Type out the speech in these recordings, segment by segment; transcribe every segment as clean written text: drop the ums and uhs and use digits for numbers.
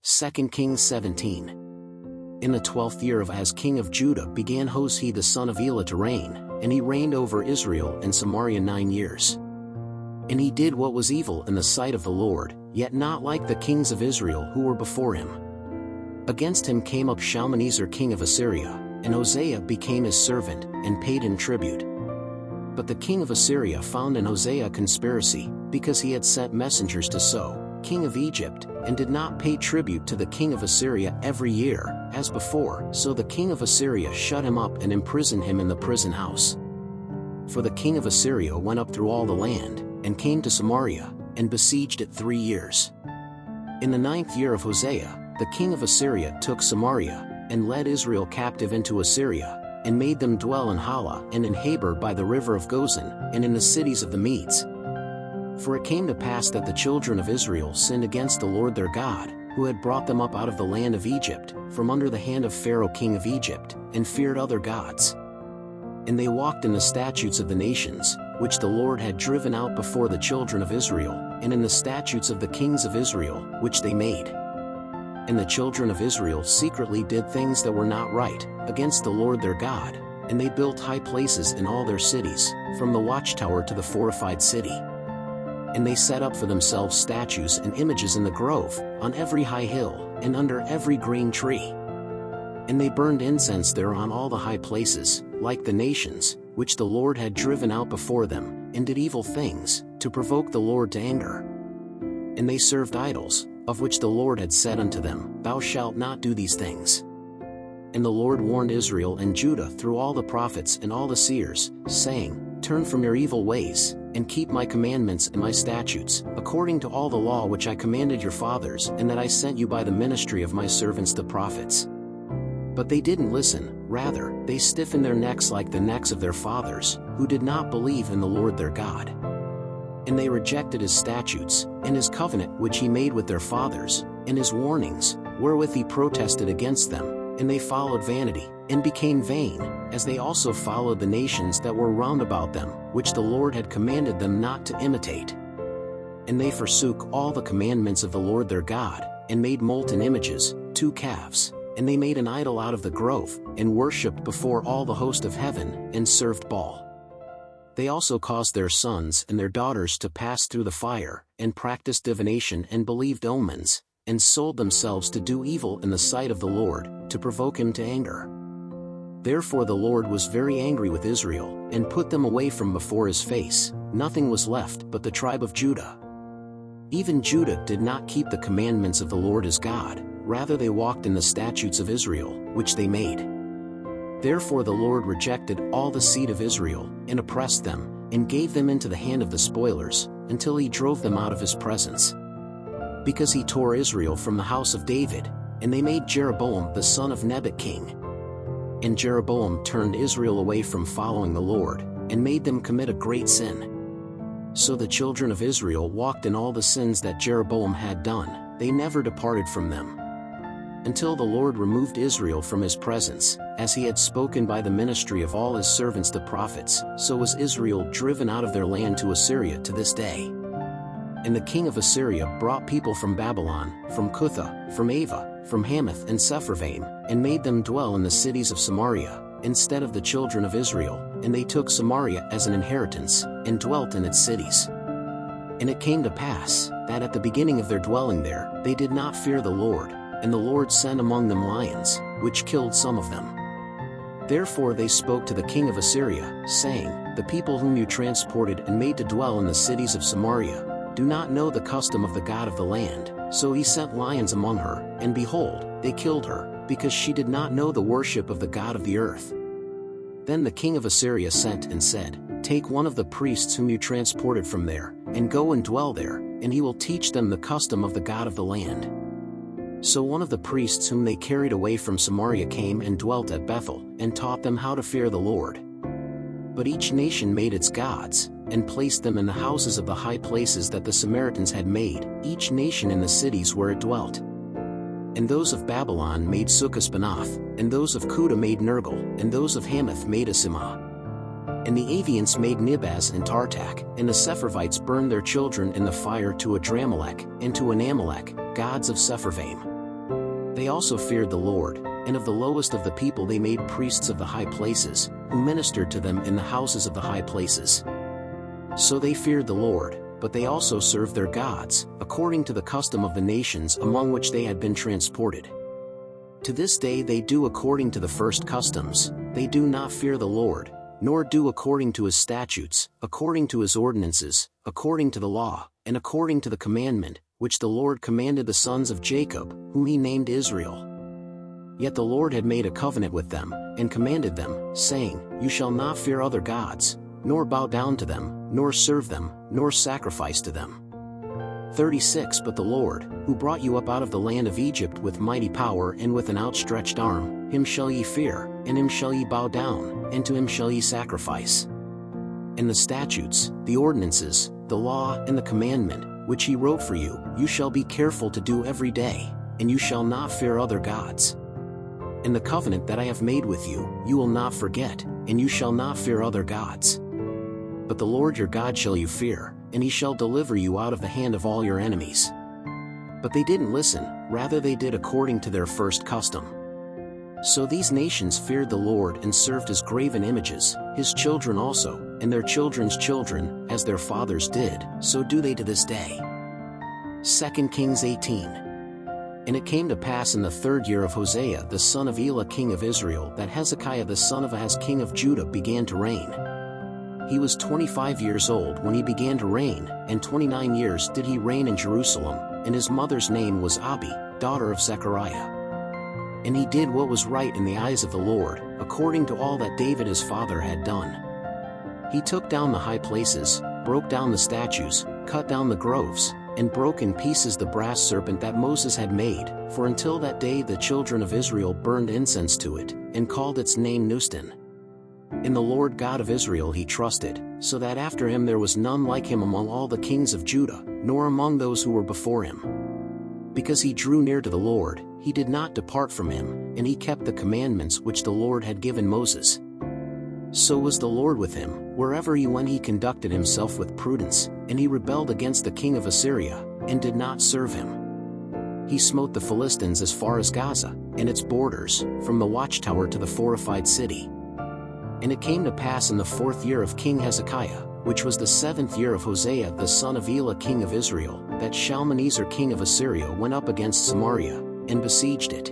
2 Kings 17. In the 12th year of Ahaz king of Judah began Hoshea the son of Elah to reign, and he reigned over Israel and Samaria 9 years. And he did what was evil in the sight of the Lord, yet not like the kings of Israel who were before him. Against him came up Shalmaneser king of Assyria, and Hosea became his servant, and paid him tribute. But the king of Assyria found in Hosea a conspiracy, because he had sent messengers to So, king of Egypt, and did not pay tribute to the king of Assyria every year, as before. So the king of Assyria shut him up and imprisoned him in the prison house. For the king of Assyria went up through all the land, and came to Samaria, and besieged it 3 years. In the 9th year of Hosea, the king of Assyria took Samaria, and led Israel captive into Assyria, and made them dwell in Hala and in Habor by the river of Gozan, and in the cities of the Medes. For it came to pass that the children of Israel sinned against the Lord their God, who had brought them up out of the land of Egypt, from under the hand of Pharaoh king of Egypt, and feared other gods. And they walked in the statutes of the nations, which the Lord had driven out before the children of Israel, and in the statutes of the kings of Israel, which they made. And the children of Israel secretly did things that were not right, against the Lord their God, and they built high places in all their cities, from the watchtower to the fortified city. And they set up for themselves statues and images in the grove, on every high hill, and under every green tree. And they burned incense there on all the high places, like the nations, which the Lord had driven out before them, and did evil things, to provoke the Lord to anger. And they served idols, of which the Lord had said unto them, Thou shalt not do these things. And the Lord warned Israel and Judah through all the prophets and all the seers, saying, Turn from your evil ways, and keep my commandments and my statutes, according to all the law which I commanded your fathers, and that I sent you by the ministry of my servants the prophets. But they didn't listen, rather, they stiffened their necks like the necks of their fathers, who did not believe in the Lord their God. And they rejected his statutes, and his covenant which he made with their fathers, and his warnings, wherewith he protested against them, and they followed vanity, and became vain, as they also followed the nations that were round about them, which the Lord had commanded them not to imitate. And they forsook all the commandments of the Lord their God, and made molten images, 2 calves, and they made an idol out of the grove, and worshipped before all the host of heaven, and served Baal. They also caused their sons and their daughters to pass through the fire, and practiced divination and believed omens, and sold themselves to do evil in the sight of the Lord, to provoke him to anger. Therefore the Lord was very angry with Israel, and put them away from before his face. Nothing was left but the tribe of Judah. Even Judah did not keep the commandments of the Lord his God, rather they walked in the statutes of Israel, which they made. Therefore the Lord rejected all the seed of Israel, and oppressed them, and gave them into the hand of the spoilers, until he drove them out of his presence. Because he tore Israel from the house of David, and they made Jeroboam the son of Nebat king. And Jeroboam turned Israel away from following the Lord, and made them commit a great sin. So the children of Israel walked in all the sins that Jeroboam had done, they never departed from them. Until the Lord removed Israel from his presence, as he had spoken by the ministry of all his servants the prophets, so was Israel driven out of their land to Assyria to this day. And the king of Assyria brought people from Babylon, from Cutha, from Ava, from Hamath and Sepharvaim, and made them dwell in the cities of Samaria, instead of the children of Israel, and they took Samaria as an inheritance, and dwelt in its cities. And it came to pass, that at the beginning of their dwelling there, they did not fear the Lord, and the Lord sent among them lions, which killed some of them. Therefore they spoke to the king of Assyria, saying, The people whom you transported and made to dwell in the cities of Samaria, do not know the custom of the God of the land. So he sent lions among her, and behold, they killed her, because she did not know the worship of the God of the earth. Then the king of Assyria sent and said, Take one of the priests whom you transported from there, and go and dwell there, and he will teach them the custom of the God of the land. So one of the priests whom they carried away from Samaria came and dwelt at Bethel, and taught them how to fear the Lord. But each nation made its gods, and placed them in the houses of the high places that the Samaritans had made, each nation in the cities where it dwelt. And those of Babylon made Succoth-Benoth, and those of Cudah made Nergal, and those of Hamath made Asimah. And the Avians made Nibaz and Tartak, and the Sepharvites burned their children in the fire to Adramelech, and to Anamelech, gods of Sepharvaim. They also feared the Lord, and of the lowest of the people they made priests of the high places, who ministered to them in the houses of the high places. So they feared the Lord, but they also served their gods, according to the custom of the nations among which they had been transported. To this day they do according to the first customs. They do not fear the Lord, nor do according to his statutes, according to his ordinances, according to the law, and according to the commandment, which the Lord commanded the sons of Jacob, whom he named Israel. Yet the Lord had made a covenant with them, and commanded them, saying, You shall not fear other gods, nor bow down to them, nor serve them, nor sacrifice to them. 36 But the Lord, who brought you up out of the land of Egypt with mighty power and with an outstretched arm, him shall ye fear, and him shall ye bow down, and to him shall ye sacrifice. And the statutes, the ordinances, the law, and the commandment, which he wrote for you, you shall be careful to do every day, and you shall not fear other gods. And the covenant that I have made with you, you will not forget, and you shall not fear other gods. But the Lord your God shall you fear, and he shall deliver you out of the hand of all your enemies. But they didn't listen, rather they did according to their first custom. So these nations feared the Lord and served his graven images, his children also, and their children's children, as their fathers did, so do they to this day. 2 Kings 18. And it came to pass in the 3rd year of Hosea the son of Elah king of Israel that Hezekiah the son of Ahaz king of Judah began to reign. He was 25 years old when he began to reign, and 29 years did he reign in Jerusalem, and his mother's name was Abi, daughter of Zechariah. And he did what was right in the eyes of the Lord, according to all that David his father had done. He took down the high places, broke down the statues, cut down the groves, and broke in pieces the brass serpent that Moses had made, for until that day the children of Israel burned incense to it, and called its name Nustan. In the Lord God of Israel he trusted, so that after him there was none like him among all the kings of Judah, nor among those who were before him. Because he drew near to the Lord, he did not depart from him, and he kept the commandments which the Lord had given Moses. So was the Lord with him, wherever he went he conducted himself with prudence, and he rebelled against the king of Assyria, and did not serve him. He smote the Philistines as far as Gaza, and its borders, from the watchtower to the fortified city. And it came to pass in the 4th year of King Hezekiah, which was the 7th year of Hosea the son of Elah king of Israel, that Shalmaneser king of Assyria went up against Samaria, and besieged it.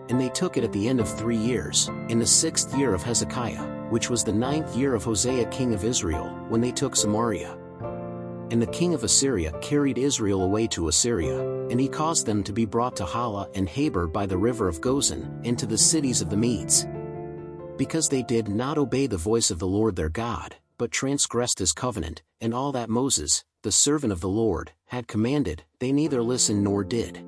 And they took it at the end of 3 years, in the 6th year of Hezekiah, which was the 9th year of Hosea king of Israel, when they took Samaria. And the king of Assyria carried Israel away to Assyria, and he caused them to be brought to Hala and Habor by the river of Gozan, and to the cities of the Medes. Because they did not obey the voice of the Lord their God, but transgressed his covenant, and all that Moses, the servant of the Lord, had commanded, they neither listened nor did.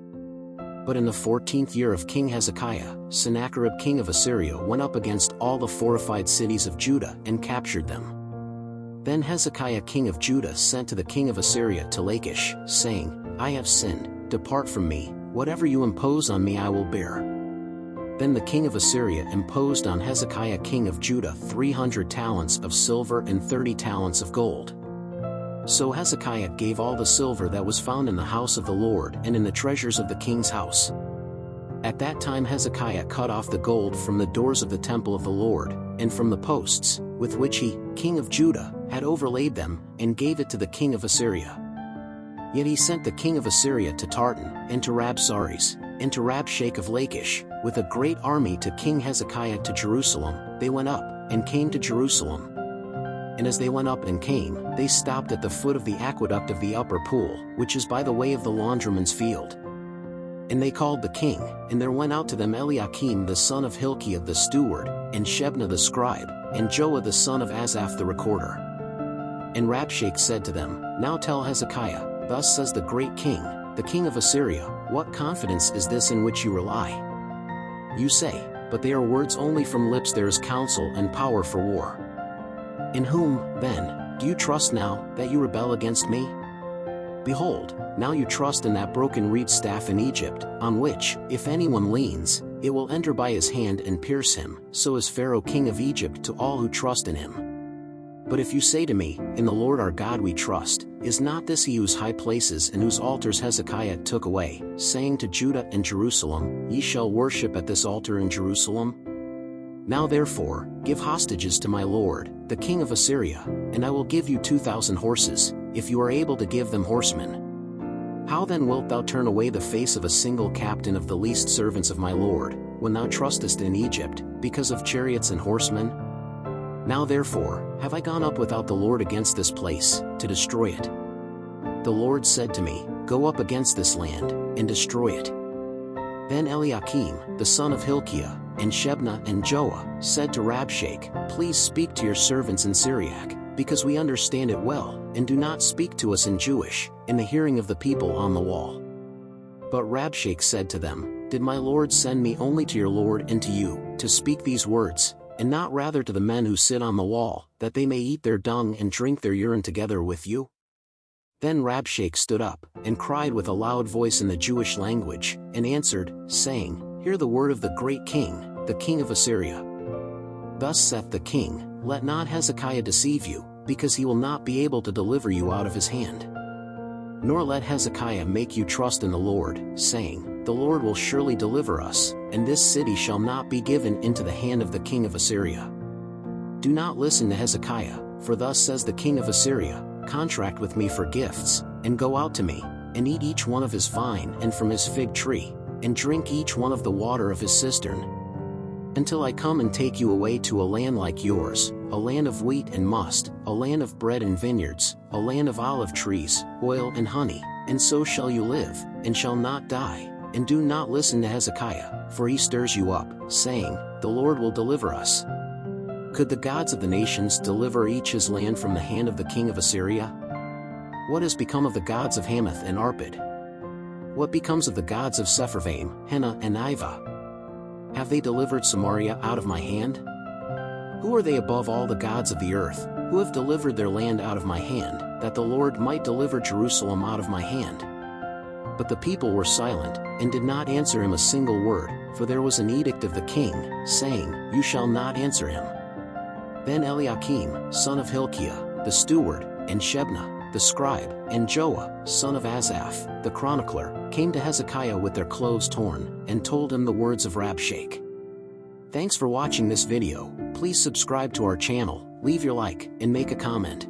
But in the 14th year of King Hezekiah, Sennacherib king of Assyria went up against all the fortified cities of Judah and captured them. Then Hezekiah king of Judah sent to the king of Assyria to Lachish, saying, I have sinned, depart from me, whatever you impose on me I will bear. Then the king of Assyria imposed on Hezekiah king of Judah 300 talents of silver and 30 talents of gold. So Hezekiah gave all the silver that was found in the house of the Lord and in the treasures of the king's house. At that time Hezekiah cut off the gold from the doors of the temple of the Lord, and from the posts, with which he, king of Judah, had overlaid them, and gave it to the king of Assyria. Yet he sent the king of Assyria to Tartan, and to Rabsaris, and to Rabshakeh of Lachish, with a great army to King Hezekiah to Jerusalem. They went up, and came to Jerusalem. And as they went up and came, they stopped at the foot of the aqueduct of the upper pool, which is by the way of the laundryman's field. And they called the king, and there went out to them Eliakim the son of Hilkiah the steward, and Shebna the scribe, and Joah the son of Asaph the recorder. And Rabshakeh said to them, Now tell Hezekiah, thus says the great king, the king of Assyria, what confidence is this in which you rely? You say, but they are words only from lips, there is counsel and power for war. In whom, then, do you trust now, that you rebel against me? Behold, now you trust in that broken reed staff in Egypt, on which, if anyone leans, it will enter by his hand and pierce him, so is Pharaoh king of Egypt to all who trust in him. But if you say to me, in the Lord our God we trust, is not this he whose high places and whose altars Hezekiah took away, saying to Judah and Jerusalem, Ye shall worship at this altar in Jerusalem? Now therefore, give hostages to my lord, the king of Assyria, and I will give you 2,000 horses, if you are able to give them horsemen. How then wilt thou turn away the face of a single captain of the least servants of my lord, when thou trustest in Egypt, because of chariots and horsemen? Now therefore, have I gone up without the Lord against this place, to destroy it? The Lord said to me, Go up against this land, and destroy it. Then Eliakim, the son of Hilkiah, and Shebna and Joah, said to Rabshakeh, Please speak to your servants in Syriac, because we understand it well, and do not speak to us in Jewish, in the hearing of the people on the wall. But Rabshakeh said to them, Did my Lord send me only to your Lord and to you, to speak these words, and not rather to the men who sit on the wall, that they may eat their dung and drink their urine together with you? Then Rabshakeh stood up, and cried with a loud voice in the Jewish language, and answered, saying, Hear the word of the great king, the king of Assyria. Thus saith the king, Let not Hezekiah deceive you, because he will not be able to deliver you out of his hand. Nor let Hezekiah make you trust in the Lord, saying, The Lord will surely deliver us, and this city shall not be given into the hand of the king of Assyria. Do not listen to Hezekiah, for thus says the king of Assyria, Contract with me for gifts, and go out to me, and eat each one of his vine and from his fig tree, and drink each one of the water of his cistern, until I come and take you away to a land like yours, a land of wheat and must, a land of bread and vineyards, a land of olive trees, oil and honey, and so shall you live, and shall not die. And do not listen to Hezekiah, for he stirs you up, saying, The Lord will deliver us. Could the gods of the nations deliver each his land from the hand of the king of Assyria? What has become of the gods of Hamath and Arpad? What becomes of the gods of Sepharvaim, Hena and Ivah? Have they delivered Samaria out of my hand? Who are they above all the gods of the earth, who have delivered their land out of my hand, that the Lord might deliver Jerusalem out of my hand? But the people were silent, and did not answer him a single word, for there was an edict of the king, saying, You shall not answer him. Then Eliakim, son of Hilkiah, the steward, and Shebna, the scribe, and Joah, son of Asaph, the chronicler, came to Hezekiah with their clothes torn, and told him the words of Rabshakeh. Thanks for watching this video. Please subscribe to our channel, leave your like, and make a comment.